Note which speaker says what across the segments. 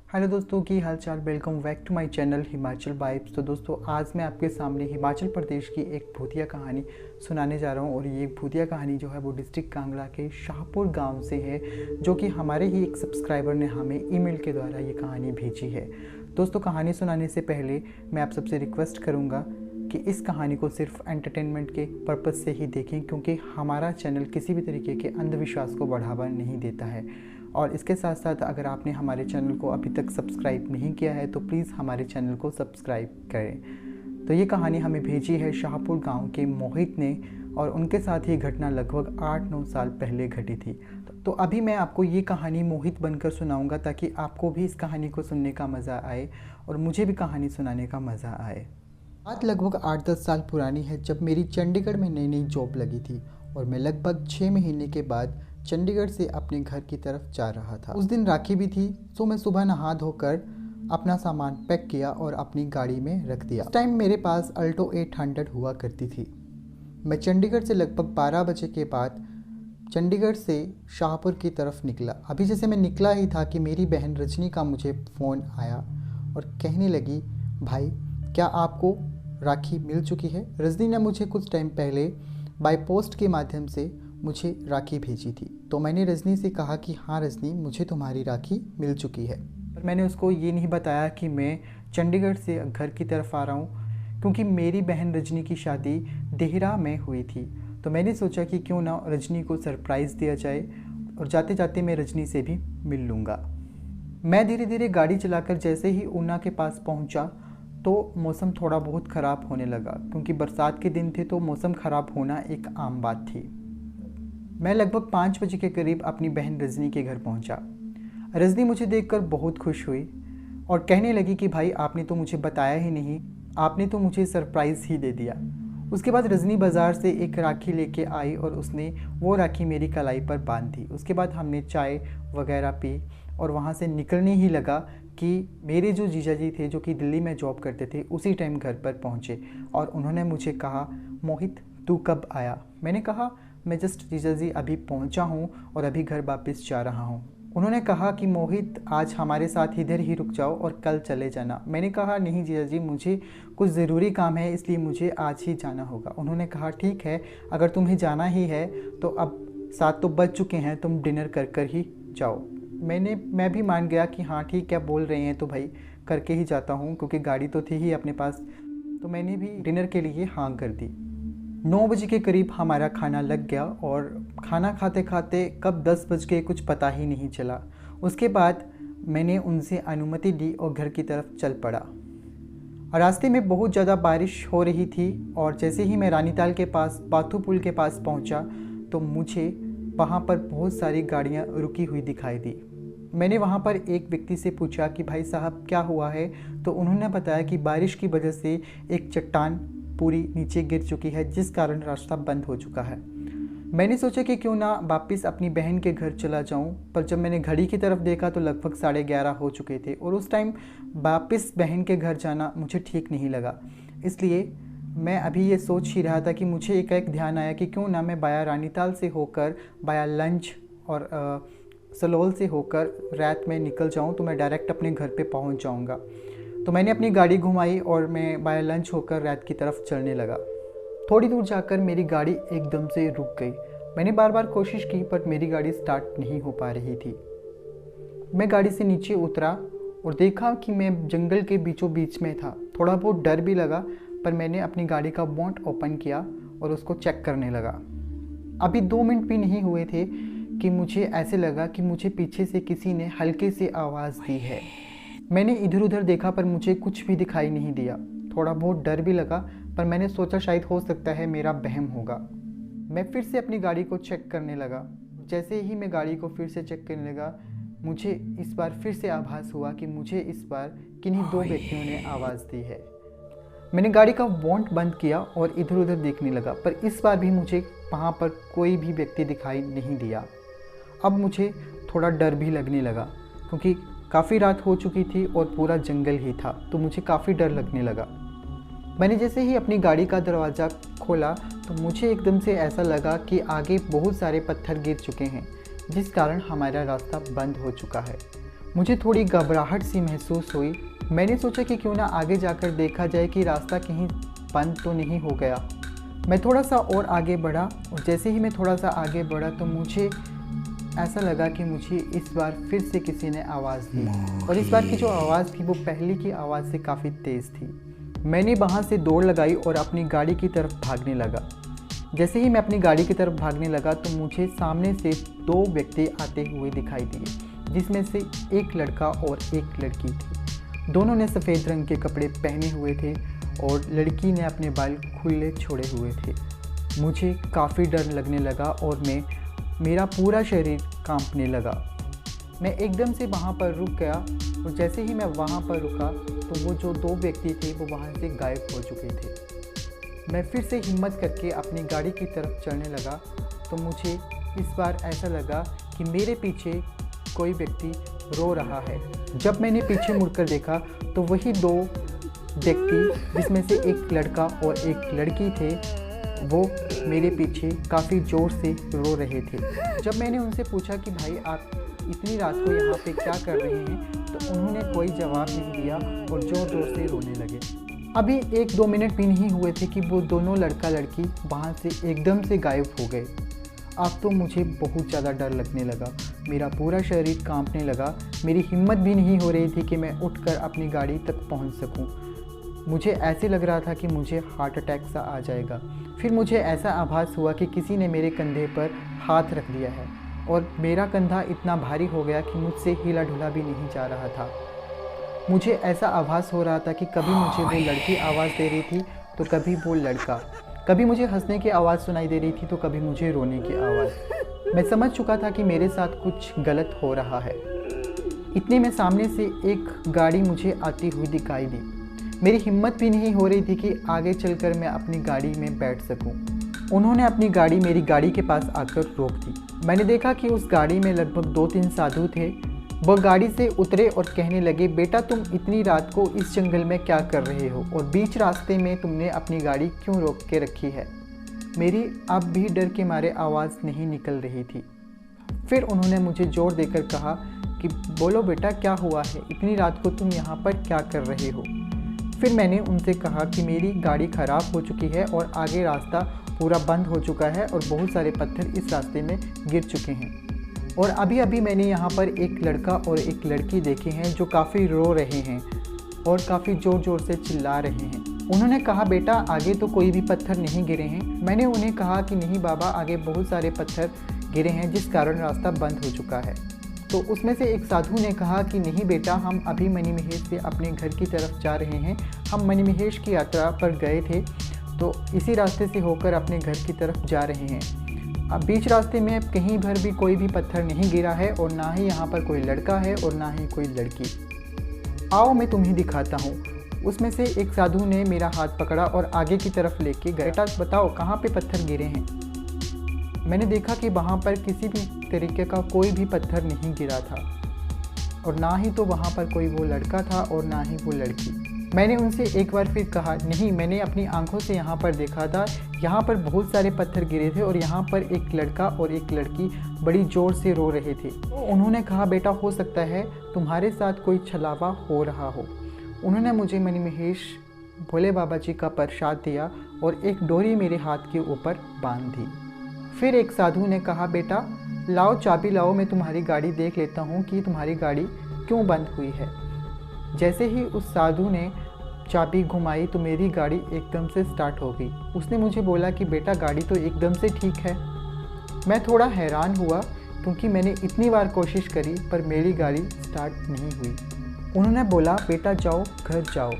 Speaker 1: Hello दोस्तों, की हाल चाल। Welcome back to my channel Himachal vibes. तो दोस्तों, आज मैं आपके सामने हिमाचल प्रदेश की एक भूतिया कहानी सुनाने जा रहा हूँ। और ये भूतिया कहानी जो है वो डिस्ट्रिक्ट कांगड़ा के शाहपुर गांव से है, जो कि हमारे ही एक सब्सक्राइबर ने हमें ईमेल के द्वारा ये कहानी भेजी है। दोस्तों, कहानी सुनाने से पहले मैं आप सबसे रिक्वेस्ट करूँगा कि इस कहानी को सिर्फ एंटरटेनमेंट के पर्पज़ से ही देखें, क्योंकि हमारा चैनल किसी भी तरीके के अंधविश्वास को बढ़ावा नहीं देता है। और इसके साथ साथ अगर आपने हमारे चैनल को अभी तक सब्सक्राइब नहीं किया है तो प्लीज़ हमारे चैनल को सब्सक्राइब करें। तो ये कहानी हमें भेजी है शाहपुर गांव के मोहित ने, और उनके साथ ये घटना लगभग 8-9 साल पहले घटी थी। तो अभी मैं आपको ये कहानी मोहित बनकर सुनाऊंगा, ताकि आपको भी इस कहानी को सुनने का मज़ा आए और मुझे भी कहानी सुनाने का मज़ा आए। बात लगभग 8-10 साल पुरानी है, जब मेरी चंडीगढ़ में नई नई जॉब लगी थी और मैं लगभग 6 महीने के बाद चंडीगढ़ से अपने घर की तरफ जा रहा था। उस दिन राखी भी थी, तो मैं सुबह नहा धोकर अपना सामान पैक किया और अपनी गाड़ी में रख दिया। उस टाइम मेरे पास अल्टो 800 हुआ करती थी। मैं चंडीगढ़ से लगभग 12 बजे के बाद चंडीगढ़ से शाहपुर की तरफ निकला। अभी जैसे मैं निकला ही था कि मेरी बहन रजनी का मुझे फ़ोन आया और कहने लगी, भाई क्या आपको राखी मिल चुकी है? रजनी ने मुझे कुछ टाइम पहले बाय पोस्ट के माध्यम से मुझे राखी भेजी थी। तो मैंने रजनी से कहा कि हाँ रजनी, मुझे तुम्हारी राखी मिल चुकी है। पर मैंने उसको ये नहीं बताया कि मैं चंडीगढ़ से घर की तरफ आ रहा हूँ, क्योंकि मेरी बहन रजनी की शादी देहरा में हुई थी। तो मैंने सोचा कि क्यों ना रजनी को सरप्राइज़ दिया जाए, और जाते जाते मैं रजनी से भी मिल लूँगा। मैं धीरे धीरे गाड़ी चलाकर जैसे ही ऊना के पास पहुँचा तो मौसम थोड़ा बहुत ख़राब होने लगा, क्योंकि बरसात के दिन थे तो मौसम ख़राब होना एक आम बात थी। मैं लगभग 5 बजे के करीब अपनी बहन रजनी के घर पहुंचा। रजनी मुझे देखकर बहुत खुश हुई और कहने लगी कि भाई आपने तो मुझे बताया ही नहीं, आपने तो मुझे सरप्राइज़ ही दे दिया। उसके बाद रजनी बाज़ार से एक राखी लेके आई और उसने वो राखी मेरी कलाई पर बांध दी। उसके बाद हमने चाय वगैरह पी और वहाँ से निकलने ही लगा कि मेरे जो जीजा जी थे, जो कि दिल्ली में जॉब करते थे, उसी टाइम घर पर पहुँचे और उन्होंने मुझे कहा, मोहित तू कब आया? मैंने कहा, मैं जस्ट जीजा जी अभी पहुंचा हूं और अभी घर वापस जा रहा हूं। उन्होंने कहा कि मोहित आज हमारे साथ इधर ही रुक जाओ और कल चले जाना। मैंने कहा नहीं जीजा जी, मुझे कुछ ज़रूरी काम है, इसलिए मुझे आज ही जाना होगा। उन्होंने कहा ठीक है, अगर तुम्हें जाना ही है तो अब 7 तो बज चुके हैं, तुम डिनर कर कर ही जाओ। मैं भी मान गया कि हाँ ठीक है, बोल रहे हैं तो भाई करके ही जाता हूँ, क्योंकि गाड़ी तो थी ही अपने पास। तो मैंने भी डिनर के लिए हाँ कर दी। 9 बजे के करीब हमारा खाना लग गया और खाना खाते खाते कब 10 बज गए कुछ पता ही नहीं चला। उसके बाद मैंने उनसे अनुमति ली और घर की तरफ चल पड़ा। रास्ते में बहुत ज़्यादा बारिश हो रही थी और जैसे ही मैं रानीताल के पास बाथू पुल के पास पहुंचा तो मुझे वहां पर बहुत सारी गाड़ियां रुकी हुई दिखाई दी। मैंने वहां पर एक व्यक्ति से पूछा कि भाई साहब क्या हुआ है? तो उन्होंने बताया कि बारिश की वजह से एक चट्टान पूरी नीचे गिर चुकी है, जिस कारण रास्ता बंद हो चुका है। मैंने सोचा कि क्यों ना वापस अपनी बहन के घर चला जाऊं, पर जब मैंने घड़ी की तरफ देखा तो लगभग 11:30 हो चुके थे और उस टाइम वापस बहन के घर जाना मुझे ठीक नहीं लगा। इसलिए मैं अभी ये सोच ही रहा था कि मुझे एक ध्यान आया कि क्यों ना मैं बाया रानीताल से होकर बाया लंच और सलोल से होकर रात में निकल जाऊँ, तो मैं डायरेक्ट अपने घर पर पहुँच जाऊँगा। तो मैंने अपनी गाड़ी घुमाई और मैं बाय लंच होकर रात की तरफ चलने लगा। थोड़ी दूर जाकर मेरी गाड़ी एकदम से रुक गई। मैंने बार बार कोशिश की पर मेरी गाड़ी स्टार्ट नहीं हो पा रही थी। मैं गाड़ी से नीचे उतरा और देखा कि मैं जंगल के बीचों बीच में था। थोड़ा बहुत डर भी लगा, पर मैंने अपनी गाड़ी का बोनट ओपन किया और उसको चेक करने लगा। अभी 2 मिनट भी नहीं हुए थे कि मुझे ऐसे लगा कि मुझे पीछे से किसी ने हल्के से आवाज़ दी है। मैंने इधर उधर देखा पर मुझे कुछ भी दिखाई नहीं दिया। थोड़ा बहुत डर भी लगा, पर मैंने सोचा शायद हो सकता है मेरा वहम होगा। मैं फिर से अपनी गाड़ी को चेक करने लगा। जैसे ही मैं गाड़ी को फिर से चेक करने लगा, मुझे इस बार फिर से आभास हुआ कि मुझे इस बार किन्हीं 2 व्यक्तियों ने आवाज़ दी है। मैंने गाड़ी का बोनट बंद किया और इधर उधर देखने लगा, पर इस बार भी मुझे वहाँ पर कोई भी व्यक्ति दिखाई नहीं दिया। अब मुझे थोड़ा डर भी लगने लगा, क्योंकि काफ़ी रात हो चुकी थी और पूरा जंगल ही था, तो मुझे काफ़ी डर लगने लगा। मैंने जैसे ही अपनी गाड़ी का दरवाज़ा खोला तो मुझे एकदम से ऐसा लगा कि आगे बहुत सारे पत्थर गिर चुके हैं, जिस कारण हमारा रास्ता बंद हो चुका है। मुझे थोड़ी घबराहट सी महसूस हुई। मैंने सोचा कि क्यों ना आगे जाकर देखा जाए कि रास्ता कहीं बंद तो नहीं हो गया। मैं थोड़ा सा और आगे बढ़ा और जैसे ही मैं थोड़ा सा आगे बढ़ा तो मुझे ऐसा लगा कि मुझे इस बार फिर से किसी ने आवाज़ दी, और इस बार की जो आवाज़ थी वो पहले की आवाज़ से काफ़ी तेज़ थी। मैंने वहाँ से दौड़ लगाई और अपनी गाड़ी की तरफ भागने लगा। जैसे ही मैं अपनी गाड़ी की तरफ भागने लगा तो मुझे सामने से 2 व्यक्ति आते हुए दिखाई दिए, जिसमें से एक लड़का और एक लड़की थी। दोनों ने सफ़ेद रंग के कपड़े पहने हुए थे और लड़की ने अपने बाल खुले छोड़े हुए थे। मुझे काफ़ी डर लगने लगा और मेरा पूरा शरीर कांपने लगा। मैं एकदम से वहाँ पर रुक गया और जैसे ही मैं वहाँ पर रुका तो वो जो 2 व्यक्ति थे वो वहाँ से गायब हो चुके थे। मैं फिर से हिम्मत करके अपनी गाड़ी की तरफ चलने लगा तो मुझे इस बार ऐसा लगा कि मेरे पीछे कोई व्यक्ति रो रहा है। जब मैंने पीछे मुड़कर देखा तो वही 2 व्यक्ति, जिसमें से एक लड़का और एक लड़की थे, वो मेरे पीछे काफ़ी ज़ोर से रो रहे थे। जब मैंने उनसे पूछा कि भाई आप इतनी रात को यहाँ पे क्या कर रहे हैं, तो उन्होंने कोई जवाब नहीं दिया और ज़ोर ज़ोर से रोने लगे। अभी 1-2 मिनट भी नहीं हुए थे कि वो दोनों लड़का लड़की वहाँ से एकदम से गायब हो गए। अब तो मुझे बहुत ज़्यादा डर लगने लगा, मेरा पूरा शरीर कांपने लगा। मेरी हिम्मत भी नहीं हो रही थी कि मैं उठकर अपनी गाड़ी तक पहुँच सकूँ। मुझे ऐसे लग रहा था कि मुझे हार्ट अटैक सा आ जाएगा। फिर मुझे ऐसा आभास हुआ कि किसी ने मेरे कंधे पर हाथ रख दिया है और मेरा कंधा इतना भारी हो गया कि मुझसे हिला ढुला भी नहीं जा रहा था। मुझे ऐसा आभास हो रहा था कि कभी मुझे वो लड़की आवाज़ दे रही थी तो कभी वो लड़का, कभी मुझे हंसने की आवाज़ सुनाई दे रही थी तो कभी मुझे रोने की आवाज़। मैं समझ चुका था कि मेरे साथ कुछ गलत हो रहा है। इतने में सामने से एक गाड़ी मुझे आती हुई दिखाई दी। मेरी हिम्मत भी नहीं हो रही थी कि आगे चलकर मैं अपनी गाड़ी में बैठ सकूं। उन्होंने अपनी गाड़ी मेरी गाड़ी के पास आकर रोक दी। मैंने देखा कि उस गाड़ी में लगभग 2-3 साधु थे। वह गाड़ी से उतरे और कहने लगे, बेटा तुम इतनी रात को इस जंगल में क्या कर रहे हो और बीच रास्ते में तुमने अपनी गाड़ी क्यों रोक के रखी है। मेरी अब भी डर के मारे आवाज़ नहीं निकल रही थी। फिर उन्होंने मुझे जोर देकर कहा कि बोलो बेटा क्या हुआ है, इतनी रात को तुम यहाँ पर क्या कर रहे हो। फिर मैंने उनसे कहा कि मेरी गाड़ी ख़राब हो चुकी है और आगे रास्ता पूरा बंद हो चुका है और बहुत सारे पत्थर इस रास्ते में गिर चुके हैं और अभी अभी मैंने यहाँ पर एक लड़का और एक लड़की देखे हैं जो काफ़ी रो रहे हैं और काफ़ी ज़ोर ज़ोर से चिल्ला रहे हैं। उन्होंने कहा बेटा आगे तो कोई भी पत्थर नहीं गिरे हैं। मैंने उन्हें कहा कि नहीं बाबा, आगे बहुत सारे पत्थर गिरे हैं जिस कारण रास्ता बंद हो चुका है। तो उसमें से एक साधु ने कहा कि नहीं बेटा, हम अभी मणिमहेश से अपने घर की तरफ जा रहे हैं। हम मणिमहेश की यात्रा पर गए थे तो इसी रास्ते से होकर अपने घर की तरफ जा रहे हैं। अब बीच रास्ते में कहीं भर भी कोई भी पत्थर नहीं गिरा है और ना ही यहाँ पर कोई लड़का है और ना ही कोई लड़की। आओ मैं तुम्हें दिखाता हूँ। उसमें से एक साधु ने मेरा हाथ पकड़ा और आगे की तरफ लेके गया। बेटा बताओ कहाँ पे पत्थर गिरे हैं। मैंने देखा कि वहाँ पर किसी भी तरीके का कोई भी पत्थर नहीं गिरा था और ना ही तो वहाँ पर कोई वो लड़का था और ना ही वो लड़की। मैंने उनसे एक बार फिर कहा नहीं, मैंने अपनी आंखों से यहाँ पर देखा था, यहाँ पर बहुत सारे पत्थर गिरे थे और यहाँ पर एक लड़का और एक लड़की बड़ी ज़ोर से रो रहे थे। उन्होंने कहा बेटा हो सकता है तुम्हारे साथ कोई छलावा हो रहा हो। उन्होंने मुझे मणिमहेश भोले बाबा जी का प्रसाद दिया और एक डोरी मेरे हाथ के ऊपर बांध दी। फिर एक साधु ने कहा बेटा लाओ चाबी लाओ, मैं तुम्हारी गाड़ी देख लेता हूँ कि तुम्हारी गाड़ी क्यों बंद हुई है। जैसे ही उस साधु ने चाबी घुमाई तो मेरी गाड़ी एकदम से स्टार्ट हो गई। उसने मुझे बोला कि बेटा गाड़ी तो एकदम से ठीक है। मैं थोड़ा हैरान हुआ क्योंकि मैंने इतनी बार कोशिश करी पर मेरी गाड़ी स्टार्ट नहीं हुई। उन्होंने बोला बेटा जाओ घर जाओ,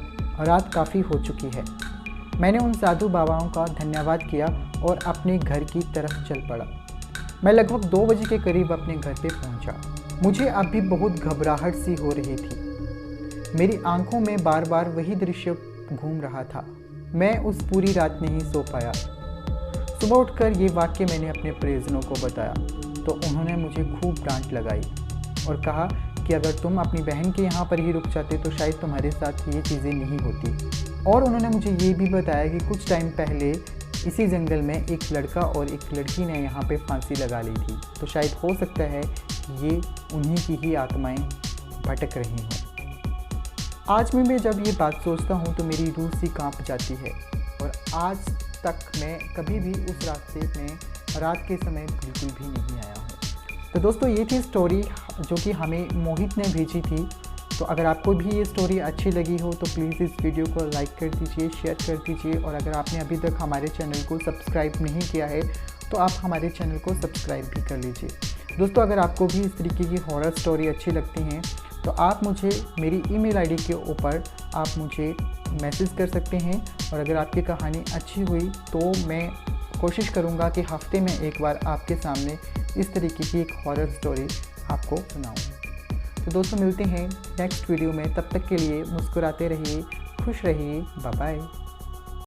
Speaker 1: रात काफ़ी हो चुकी है। मैंने उन साधु बाबाओं का धन्यवाद किया और अपने घर की तरफ चल पड़ा। मैं लगभग 2 बजे के करीब अपने घर पे पहुंचा। मुझे अब भी बहुत घबराहट सी हो रही थी। मेरी आंखों में बार बार वही दृश्य घूम रहा था। मैं उस पूरी रात नहीं सो पाया। सुबह उठकर ये वाक्य मैंने अपने परिजनों को बताया तो उन्होंने मुझे खूब डांट लगाई और कहा कि अगर तुम अपनी बहन के यहाँ पर ही रुक जाते तो शायद तुम्हारे साथ ये चीज़ें नहीं होती। और उन्होंने मुझे ये भी बताया कि कुछ टाइम पहले इसी जंगल में एक लड़का और एक लड़की ने यहाँ पे फांसी लगा ली थी, तो शायद हो सकता है ये उन्हीं की ही आत्माएं भटक रही हूँ। आज मैं जब ये बात सोचता हूँ तो मेरी रूह सी कांप जाती है और आज तक मैं कभी भी उस रास्ते में रात के समय बिल्कुल भी नहीं आया हूँ। तो दोस्तों ये थी स्टोरी जो कि हमें मोहित ने भेजी थी। तो अगर आपको भी ये स्टोरी अच्छी लगी हो तो प्लीज़ इस वीडियो को लाइक कर दीजिए, शेयर कर दीजिए और अगर आपने अभी तक हमारे चैनल को सब्सक्राइब नहीं किया है तो आप हमारे चैनल को सब्सक्राइब भी कर लीजिए। दोस्तों अगर आपको भी इस तरीके की हॉरर स्टोरी अच्छी लगती हैं तो आप मुझे मेरी ईमेल आईडी के ऊपर आप मुझे मैसेज कर सकते हैं और अगर आपकी कहानी अच्छी हुई तो मैं कोशिश करूँगा कि हफ्ते में एक बार आपके सामने इस तरीके की एक हॉरर स्टोरी आपको सुनाऊँ। तो दोस्तों मिलते हैं नेक्स्ट वीडियो में, तब तक के लिए मुस्कुराते रहिए, खुश रहिए, बाय बाय।